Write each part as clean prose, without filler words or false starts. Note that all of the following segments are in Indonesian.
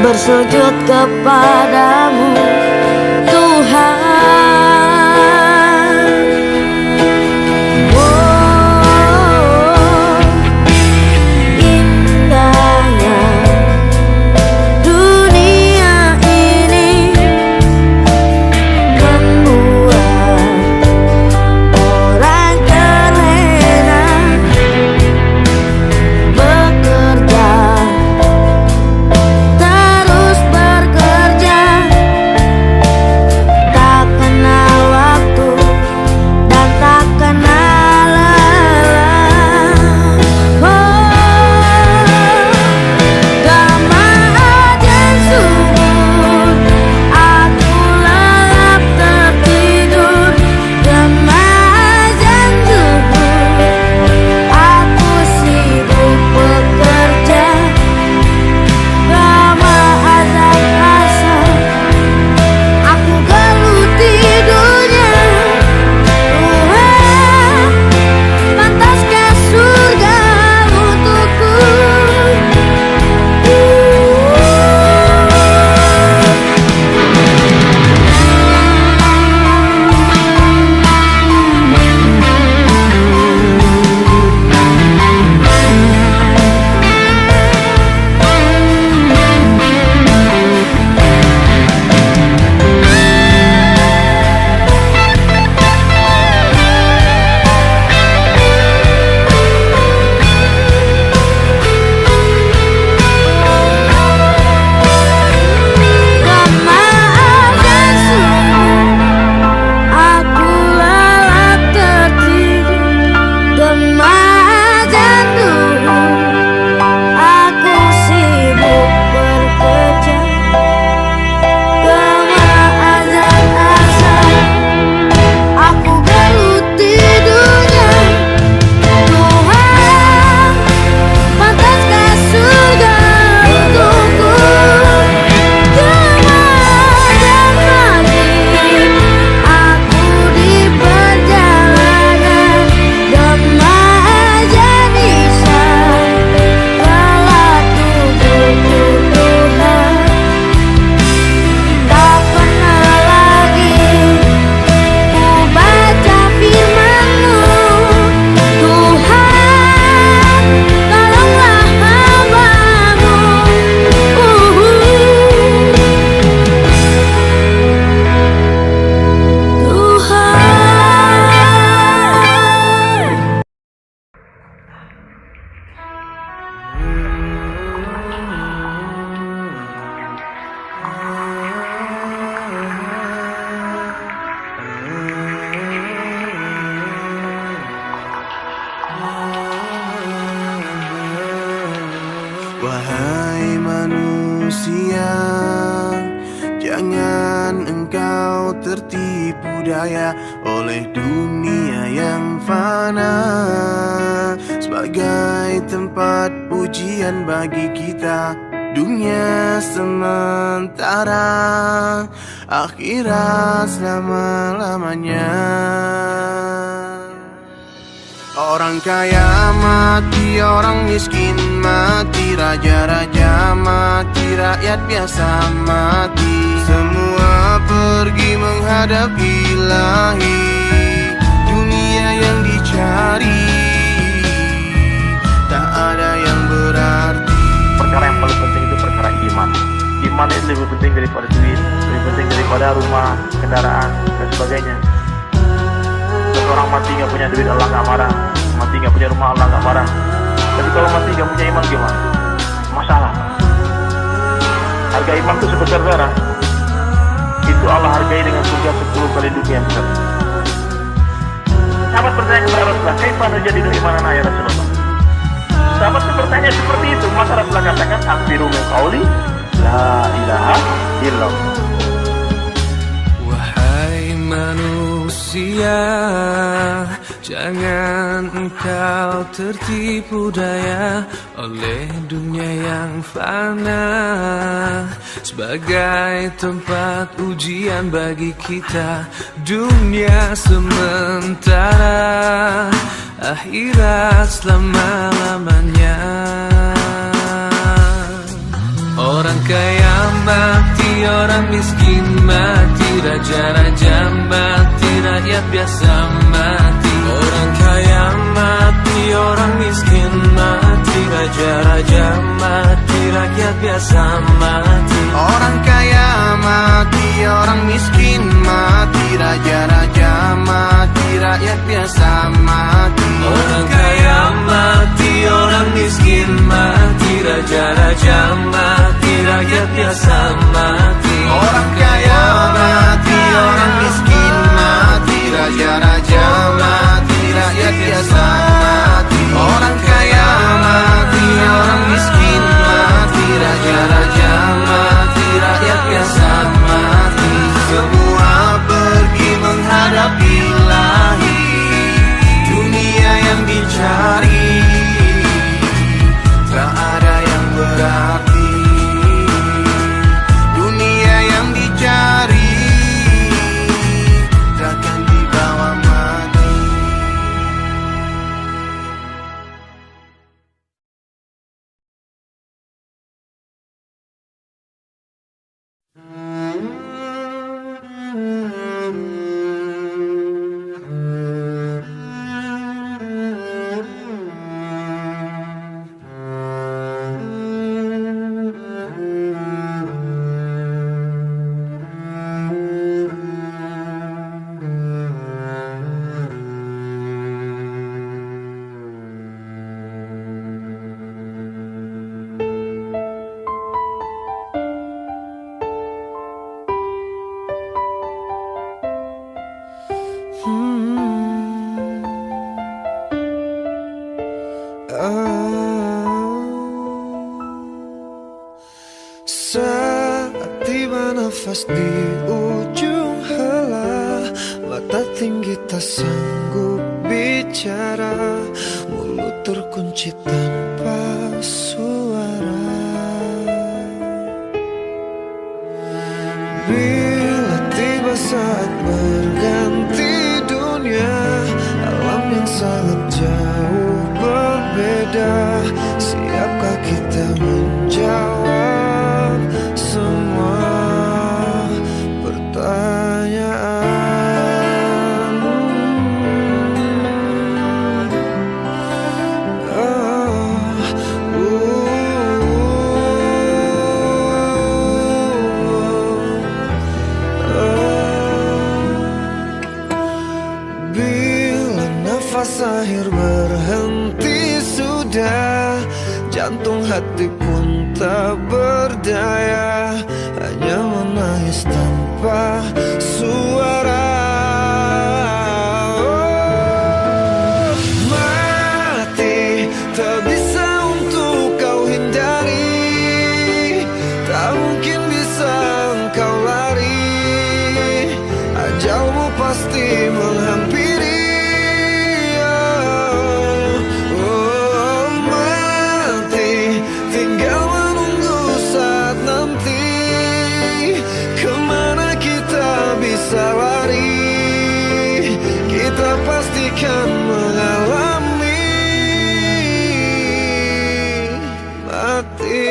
bersujud kepadamu Tuhan. Oh, indahnya dunia ini membuat orang terlena bekerja, terus bekerja, tak kenal waktu dan tak kenal lelah. Oh, gama ajan subuh aku lelap tertidur, gama ajan subuh aku sibuk bekerja, gama azan asar aku geluti dunia. Tuhan, pantaskah surga untukku? Gama azan subuh aku lelap tertidur, gema azan duhur aku sibuk bekerja, gema azan asar aku geluti dunia. Tuhan, pantaskah surga untukku? Gema azan maghrib aku di perjalanan, gema azan isya kala tubuhku Tuhan. Tak pernah lagi ku baca firman-Mu, Tuhan, tolonglah hamba-Mu. Tuhan. Wahai manusia, jangan engkau tertipu daya oleh dunia yang fana sebagai tempat pujian bagi kita. Dunia sementara, akhirat selama-lamanya. Orang kaya mati, orang miskin mati, raja-raja mati, rakyat biasa mati. Semua pergi menghadap Ilahi, dunia yang dicari tak ada yang berarti. Perkara yang paling penting itu perkara iman. Iman itu lebih penting daripada duit, lebih penting daripada rumah, kendaraan, dan sebagainya. Seorang mati nggak punya duit, Allah nggak marah. Mati nggak punya rumah, Allah nggak marah. Tapi kalau mati nggak punya iman gimana? Masalah. Harga iman itu sebesar darah. Itu Allah hargai dengan surga 10 kali dunia yang besar. Sahabat bertanya kepada Rasulullah, "Kaifa nujadilu imanana ya Rasulullah?" Sahabat itu bertanya seperti itu, maka Rasulullah katakan, "Akhbiru min qauli la ilaha illallah." Wahai manusia, jangan engkau tertipu daya oleh dunia yang fana sebagai tempat ujian bagi kita. Dunia sementara, akhirat selama-lamanya. Orang kaya mati, orang miskin mati, raja-raja mati, rakyat biasa mati. Orang kaya mati, orang miskin mati, raja-raja mati, rakyat biasa mati. Orang kaya mati, orang miskin mati, raja-raja mati, rakyat biasa mati. Orang kaya mati, orang miskin mati, raja-raja mati, rakyat biasa mati. Orang kaya mati, orang miskin mati, raja-raja mati, rakyat biasa mati. Orang kaya mati, orang miskin mati, raja-raja mati, rakyat biasa mati. Semua pergi menghadap Ilahi, dunia yang dicari tak ada yang berarti. Dunia yang dicari takkan dibawa mati. Saat tiba nafas di ujung helah, mata tinggi tak sanggup bicara, mulut terkunci tanpa suara. Bila tiba saat berganti dunia, alam yang sangat jauh berbeda, siapkah kita menjawab semua pertanyaan? Bila nafas akhir berhenti sudah, jantung hati pun tak berdaya, hanya menangis tanpa suara. Mati tak bisa untuk kau hindari, tak mungkin bisa engkau lari, ajalmu pasti menghampiri. Lari, kita pastikan mengalami mati.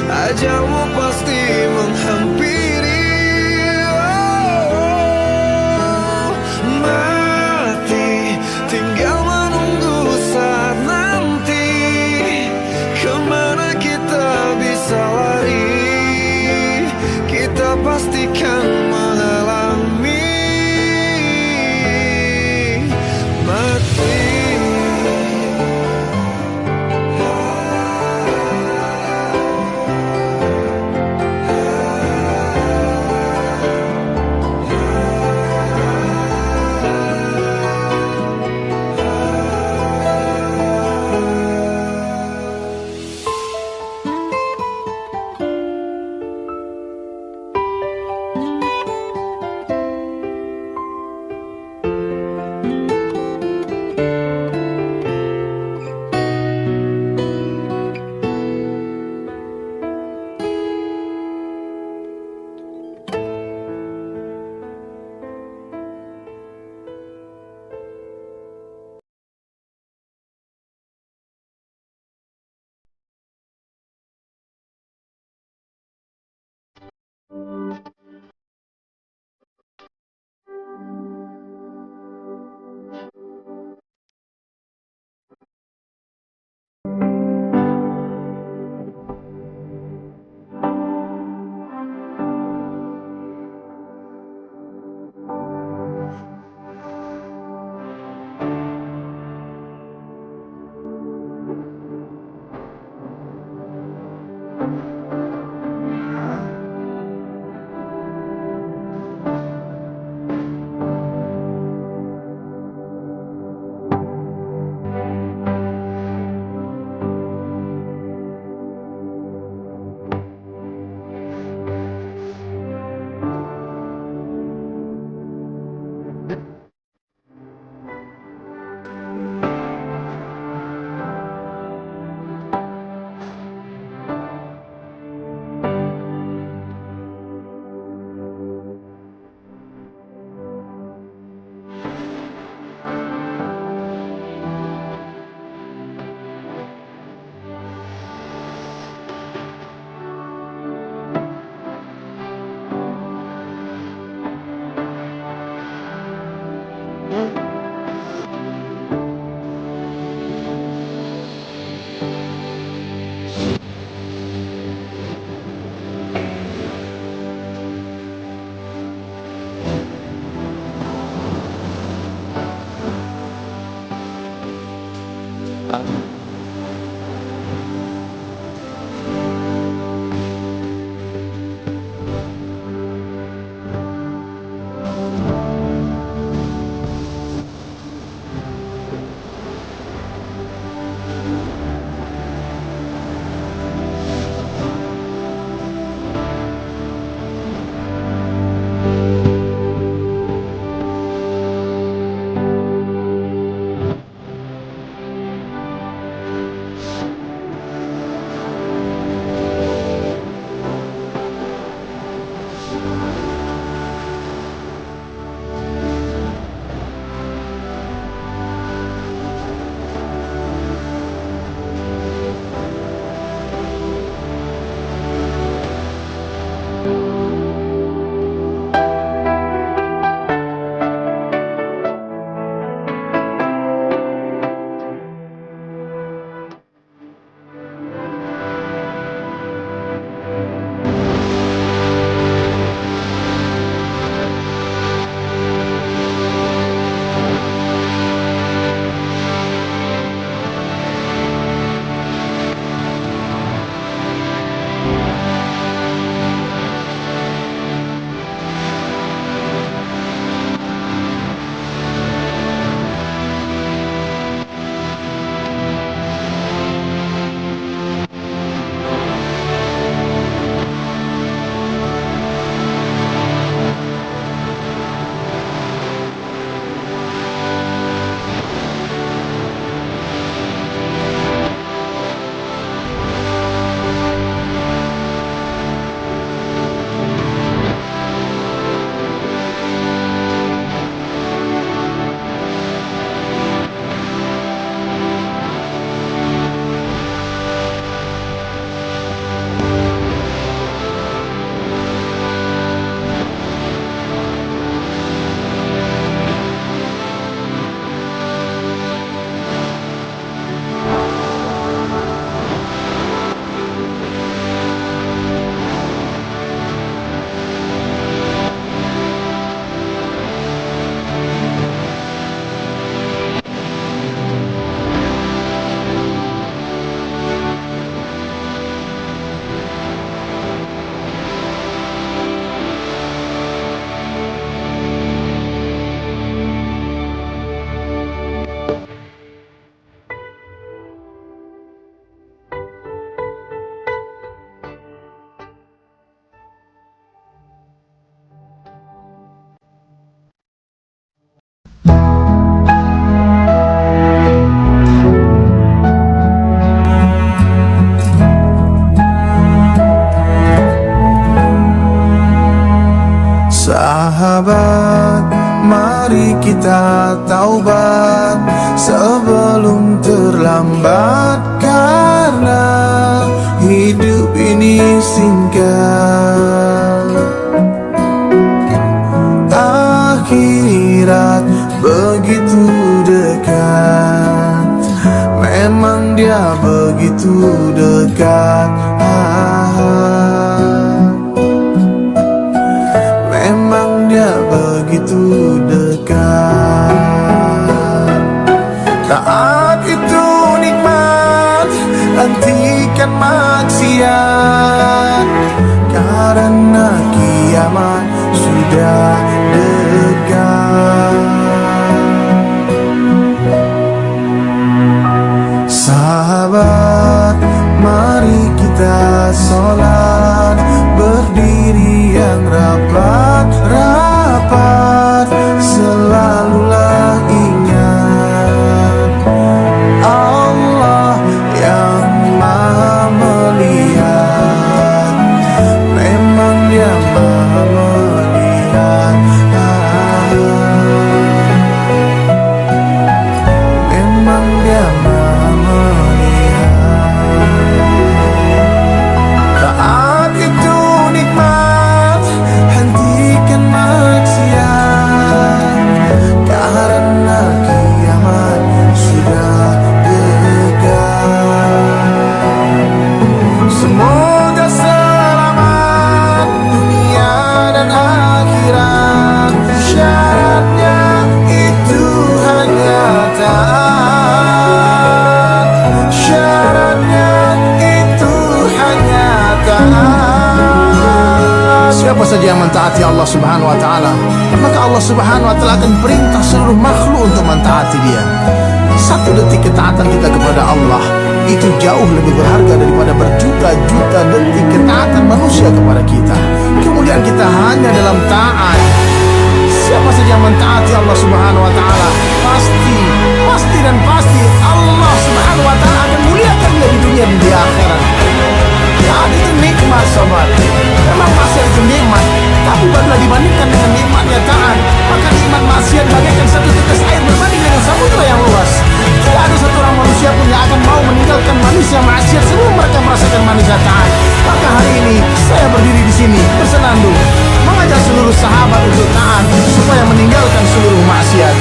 Ajalmu pasti menghampiri. Mati tinggal menunggu saat nanti, kemana kita bisa lari, kita pastikan mengalami mati. datang. Sahabat, mari kita taubat sebelum terlambat, karena hidup ini singkat, akhirat begitu dekat, memang dia begitu dekat. Memang dia begitu dekat. Taat itu nikmat, hentikan maksiat, karena kiamat sudah dekat. Sahabat, mari kita sholat berdiri yang rapat-rapat, selalulah ingat Allah yang maha melihat, memang dia maha melihat, memang dia maha melihat. Taat itu nikmat, hentikan maksiat, karena kiamat sudah dekat. Semoga selamat dunia Siapa saja yang mentaati Allah Subhanahu wa taala, maka Allah Subhanahu wa taala akan perintah seluruh makhluk untuk mentaati Dia. Satu detik ketaatan kita kepada Allah itu jauh lebih berharga daripada berjuta-juta detik ketaatan manusia kepada kita. Kemudian kita hanya dalam taat. Siapa saja yang mentaati Allah Subhanahu wa taala, pasti Allah Subhanahu wa taala akan muliakan dia di dunia dan di akhirat. Taat itu nikmat, sobat. Memang maksiat itu nikmat, tapi bila dibandingkan dengan nikmatnya taat, maka nikmat maksiat bagaikan satu tetes air berbanding dengan samudra yang luas. Tidak ada satu orang manusia pun yang akan mau meninggalkan manusia maksiat sebelum mereka merasakan manusia taat. Maka hari ini saya berdiri di sini bersenandung, mengajak seluruh sahabat untuk taat supaya meninggalkan seluruh maksiat.